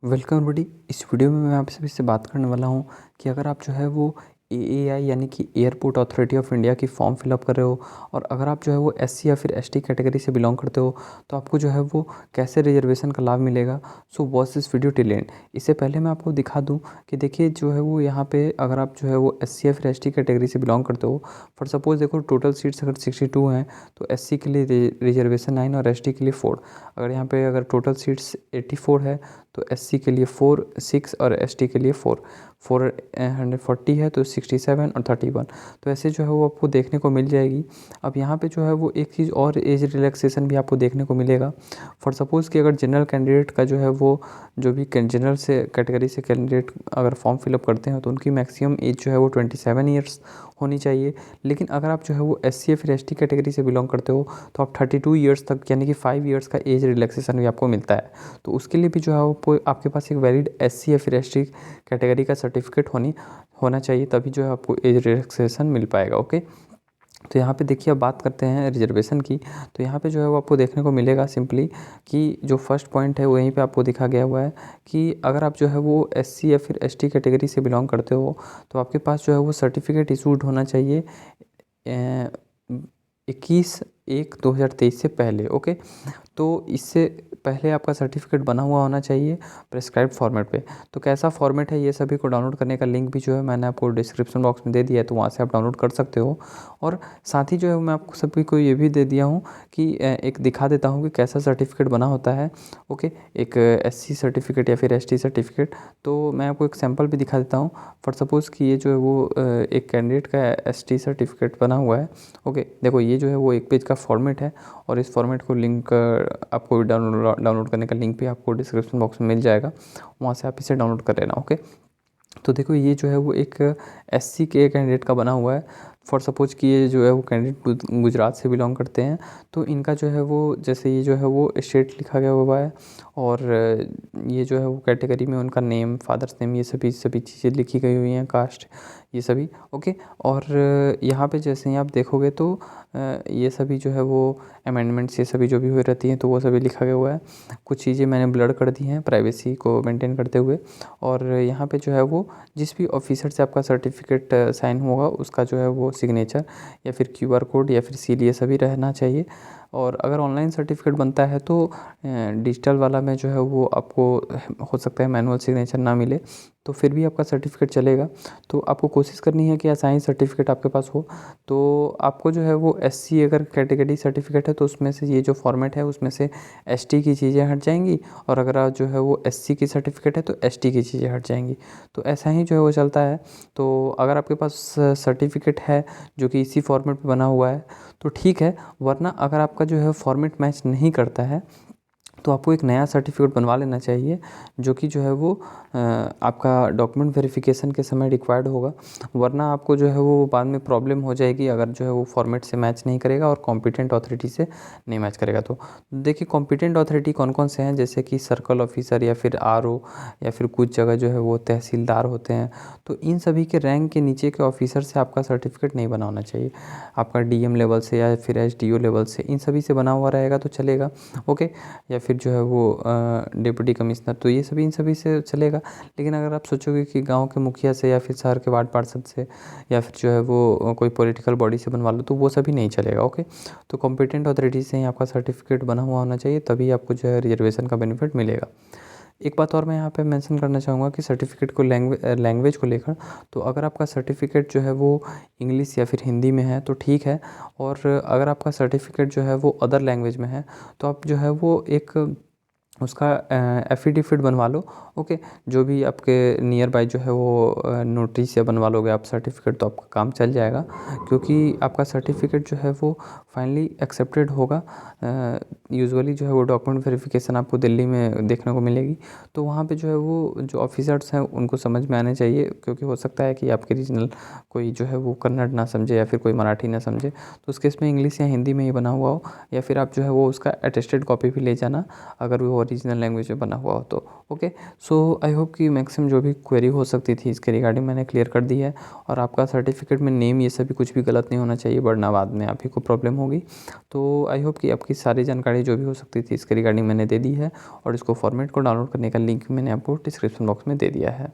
Welcome everybody. इस video में मैं आप सभी से बात करने वाला हूं कि अगर आप जो है वो एएआई यानी कि एयरपोर्ट अथॉरिटी ऑफ इंडिया की फॉर्म फिलअप कर रहे हो और अगर आप जो है वो एससी या फिर एसटी कैटेगरी से बिलोंग करते हो तो आपको जो है वो कैसे रिजर्वेशन का लाभ मिलेगा। So watch this video till and. इससे पहले मैं आपको दिखा दूं कि देखिए जो है वो यहाँ पे अगर आप जो है वो एससी या फिर एसटी कैटेगरी से बिलोंग करते हो, फॉर सपोज देखो टोटल सीट्स अगर 62 हैं तो एससी के लिए रिजर्वेशन 9 और एसटी के लिए 4। अगर टोटल सीट्स 84 है तो एससी के लिए 4 6 और एसटी के लिए 440 है तो 67 और 31। तो ऐसे जो है वो आपको देखने को मिल जाएगी। अब यहाँ पे जो है वो एक चीज़ और एज रिलैक्सेशन भी आपको देखने को मिलेगा। फॉर सपोज़ कि अगर जनरल कैंडिडेट का जो है वो जो भी जनरल से कैटेगरी से कैंडिडेट अगर फॉर्म फिलअप करते हैं तो उनकी मैक्सिमम एज जो है वो 27 ईयर्स होनी चाहिए। लेकिन अगर आप जो है वो एससी या फिर एसटी कैटेगरी से बिलोंग करते हो तो आप 32 ईयर्स तक यानी कि 5 ईयर्स का एज रिलैक्सेशन भी आपको मिलता है। तो उसके लिए भी जो है वो आपके पास एक वैलिड एससी या फिर एसटी कैटेगरी का सर्टिफिकेट होना चाहिए, तभी जो है आपको एज रिलैक्सेशन मिल पाएगा। ओके, तो यहाँ पे देखिए अब बात करते हैं रिजर्वेशन की। तो यहाँ पे जो है वो आपको देखने को मिलेगा सिंपली कि जो फर्स्ट पॉइंट है वो यहीं पे आपको दिखा गया हुआ है कि अगर आप जो है वो एससी या फिर एसटी कैटेगरी से बिलोंग करते हो तो आपके पास जो है वो सर्टिफिकेट इशूड होना चाहिए 21/1/2023 से पहले। ओके, तो इससे पहले आपका सर्टिफिकेट बना हुआ होना चाहिए प्रेस्क्राइब्ड फॉर्मेट पे। तो कैसा फॉर्मेट है ये सभी को डाउनलोड करने का लिंक भी जो है मैंने आपको डिस्क्रिप्शन बॉक्स में दे दिया है, तो वहाँ से आप डाउनलोड कर सकते हो। और साथ ही जो है मैं आपको सभी को ये भी दे दिया हूँ कि एक दिखा देता हूँ कि कैसा सर्टिफिकेट बना होता है। ओके, एक एससी सर्टिफिकेट या फिर एसटी सर्टिफिकेट। तो मैं आपको एक सैम्पल भी दिखा देता हूँ। फॉर सपोज़ कि ये जो है वो एक कैंडिडेट का एसटी सर्टिफिकेट बना हुआ है। ओके, देखो ये जो है वो एक पेज का फॉर्मेट है और इस फॉर्मेट को लिंक आपको डाउनलोड करने का लिंक भी आपको डिस्क्रिप्शन बॉक्स में मिल जाएगा, वहाँ से आप इसे डाउनलोड कर लेना। ओके, तो देखो ये जो है वो एक एससी के कैंडिडेट का बना हुआ है। फॉर सपोज कि ये जो है वो कैंडिडेट गुजरात से बिलोंग करते हैं तो इनका जो है वो जैसे ये जो है वो स्टेट लिखा गया हुआ है और ये जो है वो कैटेगरी में उनका नेम, फादर्स नेम, ये सभी चीज़ें लिखी गई हुई हैं, कास्ट ये सभी। ओके, और यहाँ पे जैसे ही आप देखोगे तो ये सभी जो है वो अमेंडमेंट्स ये सभी जो भी हुई रहती हैं तो वो सभी लिखा गया हुआ है। कुछ चीज़ें मैंने ब्लर कर दी हैं प्राइवेसी को मेंटेन करते हुए। और यहाँ पे जो है वो जिस भी ऑफिसर से आपका सर्टिफिकेट साइन होगा उसका जो है वो सिग्नेचर या फिर क्यूआर कोड या फिर सील ये सभी रहना चाहिए। और अगर ऑनलाइन सर्टिफिकेट बनता है तो डिजिटल वाला में जो है वो आपको हो सकता है मैनुअल सिग्नेचर ना मिले, तो फिर भी आपका सर्टिफिकेट चलेगा। तो आपको कोशिश करनी है कि असाइन सर्टिफिकेट आपके पास हो। तो आपको जो है वो एससी अगर कैटेगरी सर्टिफिकेट है तो उसमें से ये जो फॉर्मेट है उसमें से एसटी की चीज़ें हट जाएंगी और अगर आप जो है वो एससी की सर्टिफिकेट है तो एसटी की चीज़ें हट जाएंगी। तो ऐसा ही जो है वो चलता है। तो अगर आपके पास सर्टिफिकेट है जो कि इसी फॉर्मेट पे बना हुआ है तो ठीक है, वरना अगर आपका जो है फॉर्मेट मैच नहीं करता है तो आपको एक नया सर्टिफिकेट बनवा लेना चाहिए जो कि जो है वो आपका डॉक्यूमेंट वेरिफिकेशन के समय रिक्वायर्ड होगा। वरना आपको जो है वो बाद में प्रॉब्लम हो जाएगी अगर जो है वो फॉर्मेट से मैच नहीं करेगा और कॉम्पिटेंट अथॉरिटी से नहीं मैच करेगा। तो देखिए कॉम्पिटेंट अथॉरिटी कौन कौन से हैं, जैसे कि सर्कल ऑफिसर या फिर आरओ या फिर कुछ जगह जो है वो तहसीलदार होते हैं। तो इन सभी के रैंक के नीचे के ऑफिसर से आपका सर्टिफिकेट नहीं बना होना चाहिए। आपका डीएम लेवल से या फिर एसडीओ लेवल से इन सभी से बना हुआ रहेगा तो चलेगा। ओके, या फिर जो है वो डिप्टी कमिश्नर, तो ये सभी इन सभी से चलेगा। लेकिन अगर आप सोचोगे कि गांव के मुखिया से या फिर शहर के वार्ड पार्षद से या फिर जो है वो कोई पॉलिटिकल बॉडी से बनवा लो तो वो सभी नहीं चलेगा। ओके, तो कॉम्पिटेंट अथॉरिटी से ही आपका सर्टिफिकेट बना हुआ होना चाहिए, तभी आपको जो है रिजर्वेशन का बेनिफिट मिलेगा। एक बात और मैं यहाँ पे मेंशन करना चाहूँगा कि सर्टिफिकेट को लैंग्वेज को लेकर, तो अगर आपका सर्टिफिकेट जो है वो इंग्लिश या फिर हिंदी में है तो ठीक है। और अगर आपका सर्टिफिकेट जो है वो अदर लैंग्वेज में है तो आप जो है वो एक उसका एफिडेविट बनवा लो। ओके, जो भी आपके नियर बाय जो है वो नोटिस से बनवा लोगे आप सर्टिफिकेट तो आपका काम चल जाएगा, क्योंकि आपका सर्टिफिकेट जो है वो फाइनली एक्सेप्टेड होगा। यूजुअली जो है वो डॉक्यूमेंट वेरिफिकेशन आपको दिल्ली में देखने को मिलेगी, तो वहाँ पे जो है वो जो ऑफिसर्स हैं उनको समझ में आने चाहिए, क्योंकि हो सकता है कि आपके रीजनल कोई जो है वो कन्नड़ ना समझे या फिर कोई मराठी ना समझे, तो उस केस में इंग्लिश या हिंदी में ही बना हुआ हो, या फिर आप जो है वो उसका अटेस्टेड कॉपी भी ले जाना अगर वो ओरिजिनल लैंग्वेज में बना हुआ हो तो। ओके, सो आई होप कि मैक्सिमम जो भी क्वेरी हो सकती थी इसके रिगार्डिंग मैंने क्लियर कर दी है। और आपका सर्टिफिकेट में नेम ये सभी कुछ भी गलत नहीं होना चाहिए, वरना बाद में आप ही को प्रॉब्लम होगी। होगी। तो आई होप कि आपकी सारी जानकारी जो भी हो सकती थी इसके रिगार्डिंग मैंने दे दी है, और इसको फॉर्मेट को डाउनलोड करने का लिंक मैंने आपको डिस्क्रिप्शन बॉक्स में दे दिया है।